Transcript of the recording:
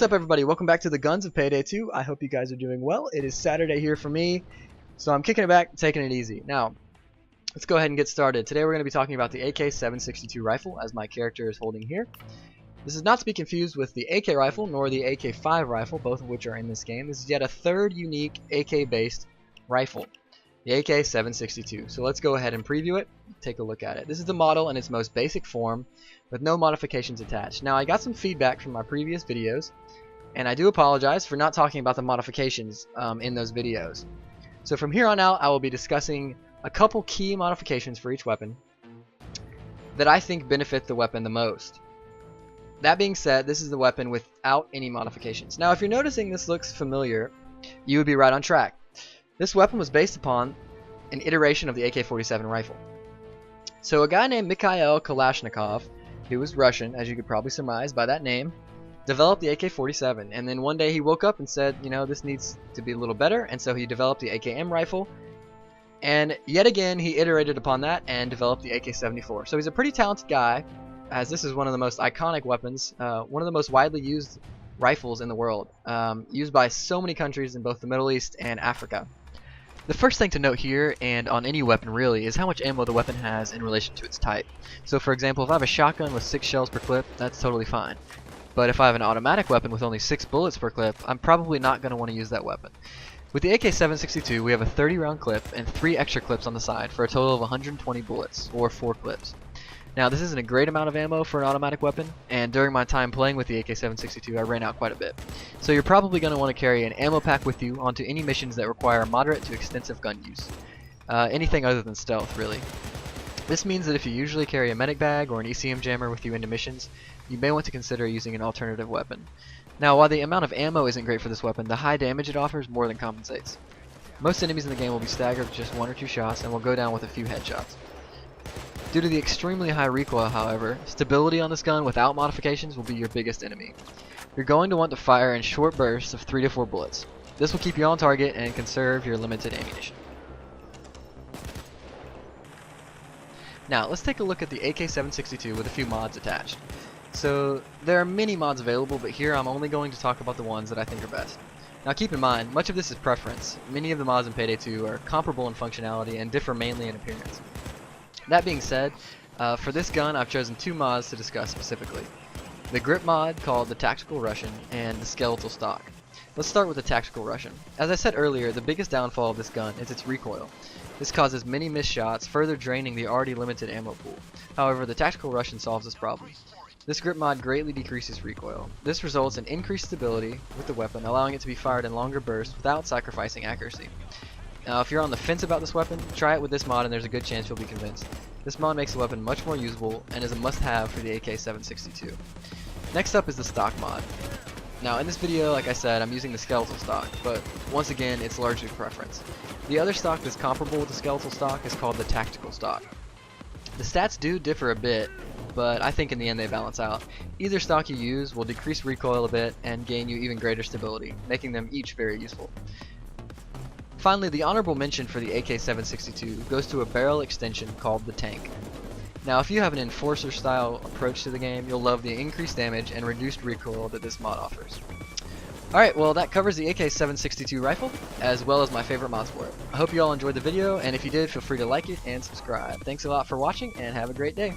What's up, everybody? Welcome back to the Guns of Payday 2. I hope you guys are doing well. It is Saturday here for me, so I'm kicking it back, taking it easy. Now, let's go ahead and get started. Today we're going to be talking about the AK.762 rifle, as my character is holding here. This is not to be confused with the AK rifle, nor the AK-5 rifle, both of which are in this game. This is yet a third unique AK-based rifle, the AK.762. So let's go ahead and preview it, take a look at it. This is the model in its most basic form, with no modifications attached. Now, I got some feedback from my previous videos, and I do apologize for not talking about the modifications in those videos. So from here on out, I will be discussing a couple key modifications for each weapon that I think benefit the weapon the most. That being said, this is the weapon without any modifications. Now, if you're noticing this looks familiar, you would be right on track. This weapon was based upon an iteration of the AK-47 rifle. So a guy named Mikhail Kalashnikov, who was Russian, as you could probably surmise by that name, developed the AK-47, and then one day he woke up and said, you know, this needs to be a little better, and so he developed the AKM rifle, and yet again he iterated upon that and developed the AK-74. So he's a pretty talented guy, as this is one of the most iconic weapons, one of the most widely used rifles in the world, used by so many countries in both the Middle East and Africa. The first thing to note here, and on any weapon really, is how much ammo the weapon has in relation to its type. So for example, if I have a shotgun with 6 shells per clip, that's totally fine. But if I have an automatic weapon with only 6 bullets per clip, I'm probably not going to want to use that weapon. With the AK-762, we have a 30 round clip and 3 extra clips on the side for a total of 120 bullets, or 4 clips. Now, this isn't a great amount of ammo for an automatic weapon, and during my time playing with the AK-762 I ran out quite a bit. So you're probably going to want to carry an ammo pack with you onto any missions that require moderate to extensive gun use. Anything other than stealth, really. This means that if you usually carry a medic bag or an ECM jammer with you into missions, you may want to consider using an alternative weapon. Now, while the amount of ammo isn't great for this weapon, the high damage it offers more than compensates. Most enemies in the game will be staggered with just 1 or 2 shots and will go down with a few headshots. Due to the extremely high recoil, however, stability on this gun without modifications will be your biggest enemy. You're going to want to fire in short bursts of 3 to 4 bullets. This will keep you on target and conserve your limited ammunition. Now, let's take a look at the AK-762 with a few mods attached. So, there are many mods available, but here I'm only going to talk about the ones that I think are best. Now keep in mind, much of this is preference. Many of the mods in Payday 2 are comparable in functionality and differ mainly in appearance. That being said, for this gun I've chosen 2 mods to discuss specifically. The grip mod, called the Tactical Russian, and the Skeletal Stock. Let's start with the Tactical Russian. As I said earlier, the biggest downfall of this gun is its recoil. This causes many missed shots, further draining the already limited ammo pool. However, the Tactical Russian solves this problem. This grip mod greatly decreases recoil. This results in increased stability with the weapon, allowing it to be fired in longer bursts without sacrificing accuracy. Now, if you're on the fence about this weapon, try it with this mod and there's a good chance you'll be convinced. This mod makes the weapon much more usable and is a must-have for the AK-762. Next up is the stock mod. Now, in this video, like I said, I'm using the skeletal stock, but once again, it's largely preference. The other stock that's comparable with the skeletal stock is called the tactical stock. The stats do differ a bit, but I think in the end they balance out. Either stock you use will decrease recoil a bit and gain you even greater stability, making them each very useful. Finally, the honorable mention for the AK-762 goes to a barrel extension called the Tank. Now, if you have an Enforcer style approach to the game, you'll love the increased damage and reduced recoil that this mod offers. Alright, well that covers the AK-762 rifle, as well as my favorite mods for it. I hope you all enjoyed the video, and if you did, feel free to like it and subscribe. Thanks a lot for watching, and have a great day.